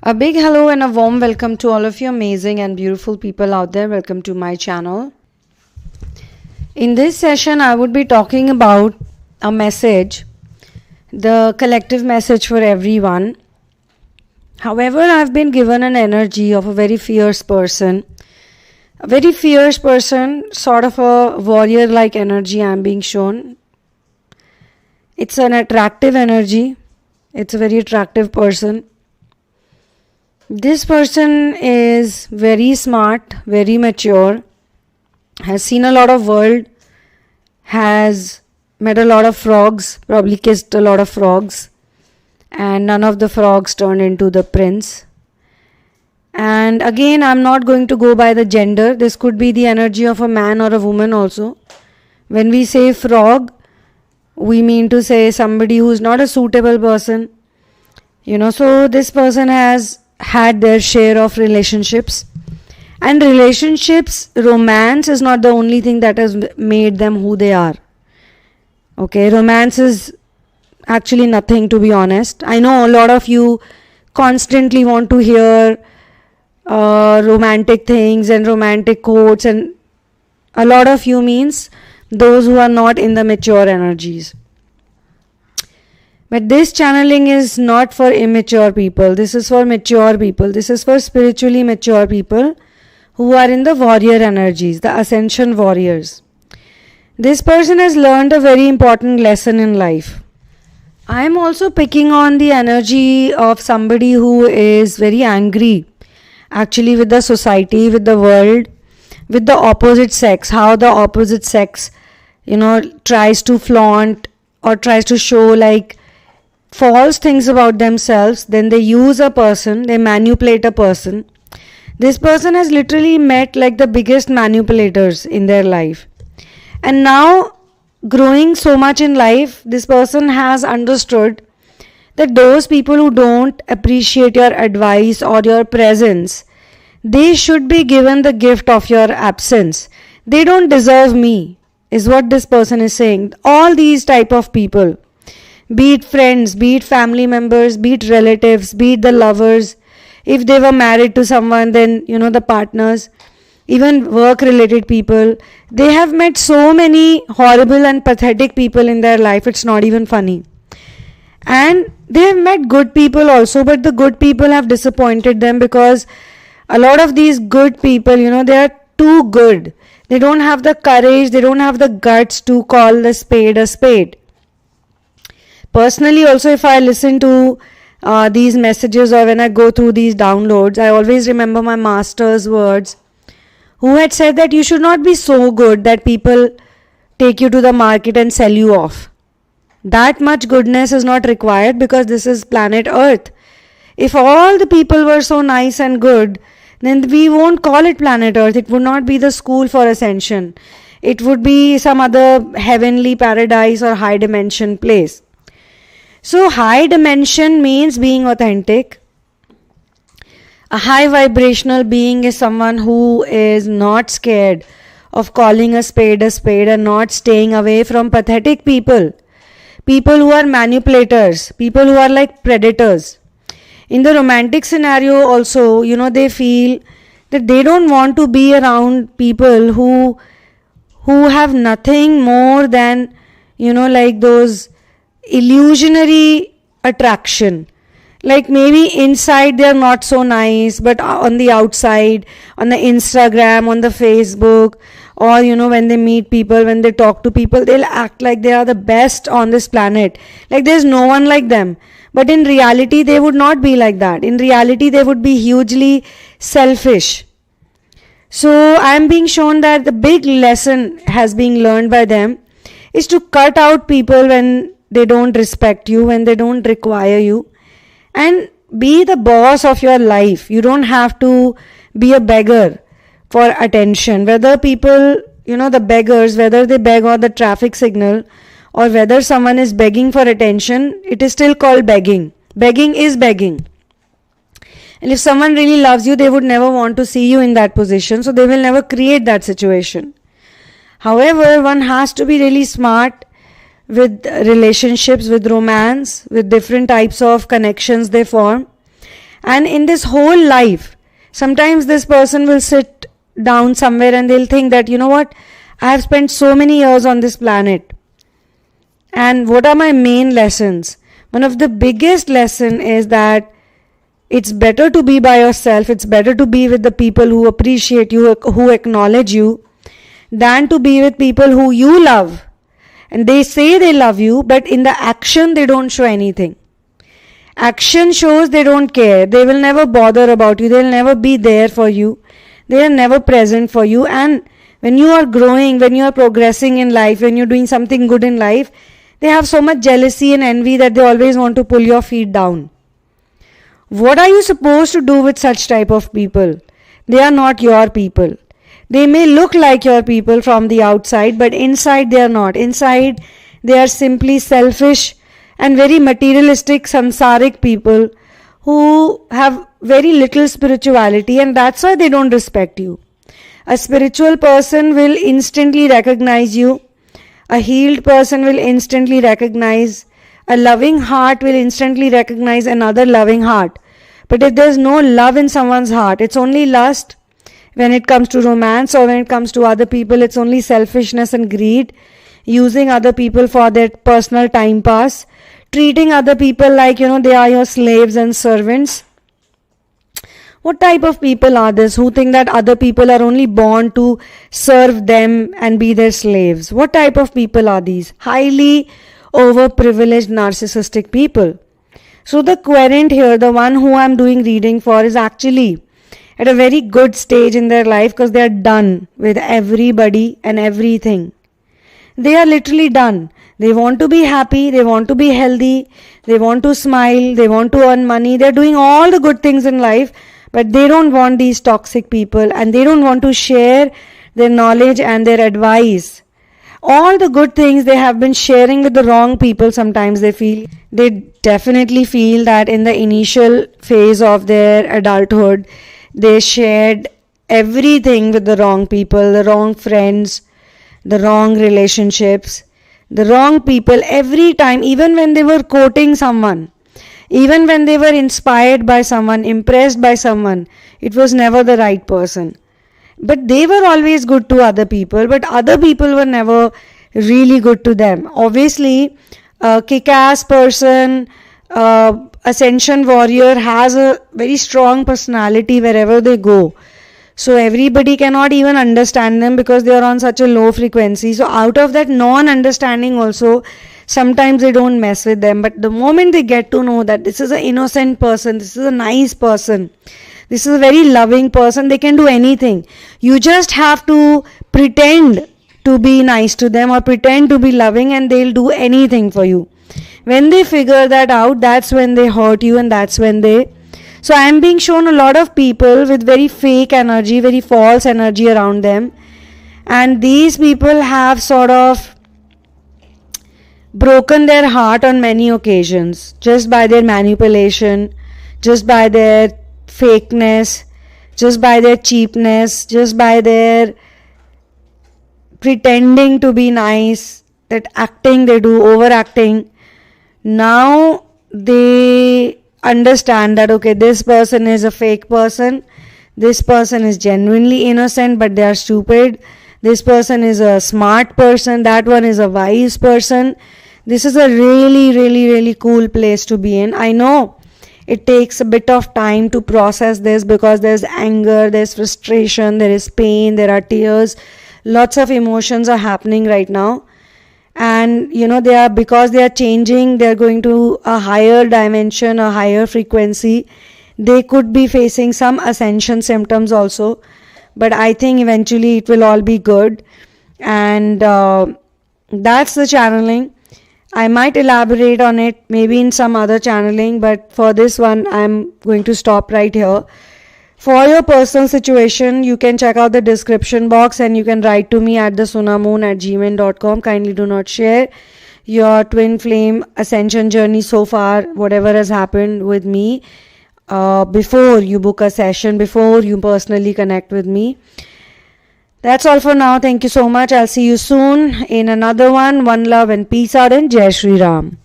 A big hello and a warm welcome to all of you amazing and beautiful people out there. Welcome to my channel. In this session, I would be talking about a message, the collective message for everyone. However, I've been given an energy of a very fierce person. A very fierce person, sort of a warrior-like energy I'm being shown. It's an attractive energy. It's a very attractive person. This person is very smart, very mature, has seen a lot of world, has met a lot of frogs, probably kissed a lot of frogs, and none of the frogs turned into the prince. And again, I'm not going to go by the gender. This could be the energy of a man or a woman also. When we say frog, we mean to say somebody who's not a suitable person. So this person has had their share of relationships. And relationships, romance is not the only thing that has made them who they are. Okay, romance is actually nothing, to be honest. I know a lot of you constantly want to hear romantic things and romantic quotes, and a lot of you means those who are not in the mature energies. But this channeling is not for immature people. This is for mature people. This is for spiritually mature people who are in the warrior energies, the ascension warriors. This person has learned a very important lesson in life. I am also picking on the energy of somebody who is very angry, actually, with the society, with the world, with the opposite sex. How the opposite sex, tries to flaunt or tries to show like false things about themselves. Then they use a person, they manipulate a person. This person has literally met like the biggest manipulators in their life. And now, growing so much in life, this person has understood that those people who don't appreciate your advice or your presence, they should be given the gift of your absence. They don't deserve me, is what this person is saying. All these type of people, be it friends, be it family members, be it relatives, be it the lovers, if they were married to someone, then the partners, even work related people, they have met so many horrible and pathetic people in their life, it's not even funny. And they have met good people also, but the good people have disappointed them because a lot of these good people, they are too good. They don't have the courage, they don't have the guts to call the spade a spade. Personally also, if I listen to these messages or when I go through these downloads, I always remember my master's words, who had said that you should not be so good that people take you to the market and sell you off. That much goodness is not required because this is planet Earth. If all the people were so nice and good, then we won't call it planet Earth. It would not be the school for ascension. It would be some other heavenly paradise or high dimension place. So high dimension means being authentic. A high vibrational being is someone who is not scared of calling a spade and not staying away from pathetic people. People who are manipulators, people who are like predators. In the romantic scenario also, they feel that they don't want to be around people who have nothing more than, like those illusionary attraction. Like maybe inside they are not so nice, but on the outside, on the Instagram, on the Facebook, or when they meet people, when they talk to people, they'll act like they are the best on this planet. Like there's no one like them. But in reality, they would not be like that. In reality, they would be hugely selfish. So I'm being shown that the big lesson has been learned by them is to cut out people when they don't respect you, when they don't require you, and be the boss of your life. You don't have to be a beggar for attention. Whether people, the beggars, whether they beg on the traffic signal or whether someone is begging for attention, it is still called begging. Begging is begging. And if someone really loves you, they would never want to see you in that position, so they will never create that situation. However, one has to be really smart with relationships, with romance, with different types of connections they form. And in this whole life, sometimes this person will sit down somewhere and they'll think that, you know what, I have spent so many years on this planet. And what are my main lessons? One of the biggest lesson is that it's better to be by yourself. It's better to be with the people who appreciate you, who acknowledge you, than to be with people who you love. And they say they love you, but in the action they don't show anything. Action shows they don't care. They will never bother about you. They will never be there for you. They are never present for you. And when you are growing, when you are progressing in life, when you're doing something good in life, they have so much jealousy and envy that they always want to pull your feet down. What are you supposed to do with such type of people? They are not your people. They may look like your people from the outside, but inside they are not. Inside they are simply selfish and very materialistic, samsaric people who have very little spirituality, and that's why they don't respect you. A spiritual person will instantly recognize you. A healed person will instantly recognize. A loving heart will instantly recognize another loving heart. But if there's no love in someone's heart, it's only lust. When it comes to romance or when it comes to other people, it's only selfishness and greed. Using other people for their personal time pass. Treating other people like, they are your slaves and servants. What type of people are this who think that other people are only born to serve them and be their slaves? What type of people are these? Highly overprivileged narcissistic people. So the querent here, the one who I'm doing reading for, is actually at a very good stage in their life because they are done with everybody and everything. They are literally done. They want to be happy, they want to be healthy, they want to smile, they want to earn money. They're doing all the good things in life, but they don't want these toxic people and they don't want to share their knowledge and their advice. All the good things they have been sharing with the wrong people. Sometimes they definitely feel that in the initial phase of their adulthood, they shared everything with the wrong people, the wrong friends, the wrong relationships, the wrong people every time, even when they were quoting someone, even when they were inspired by someone, impressed by someone, it was never the right person. But they were always good to other people, but other people were never really good to them. Obviously, a kick-ass person, ascension warrior has a very strong personality wherever they go. So everybody cannot even understand them because they are on such a low frequency. So out of that non-understanding also, sometimes they don't mess with them. But the moment they get to know that this is an innocent person, this is a nice person, this is a very loving person, they can do anything. You just have to pretend to be nice to them or pretend to be loving and they'll do anything for you. When they figure that out, that's when they hurt you and that's when they... So I am being shown a lot of people with very fake energy, very false energy around them. And these people have sort of broken their heart on many occasions just by their manipulation, just by their fakeness, just by their cheapness, just by their pretending to be nice, that acting they do, overacting. Now they understand that, okay, this person is a fake person, this person is genuinely innocent but they are stupid, this person is a smart person, that one is a wise person. This is a really, really, really cool place to be in. I know it takes a bit of time to process this because there's anger, there's frustration, there is pain, there are tears, lots of emotions are happening right now. And because they are changing, they are going to a higher dimension, a higher frequency. They could be facing some ascension symptoms also, but I think eventually it will all be good. And that's the channeling. I might elaborate on it maybe in some other channeling, but for this one I'm going to stop right here. For your personal situation, you can check out the description box and you can write to me at thesunamoon@gmail.com. Kindly do not share your twin flame ascension journey so far, whatever has happened with me, before you book a session, before you personally connect with me. That's all for now. Thank you so much. I'll see you soon in another one. One love and peace out, and Jai Shri Ram.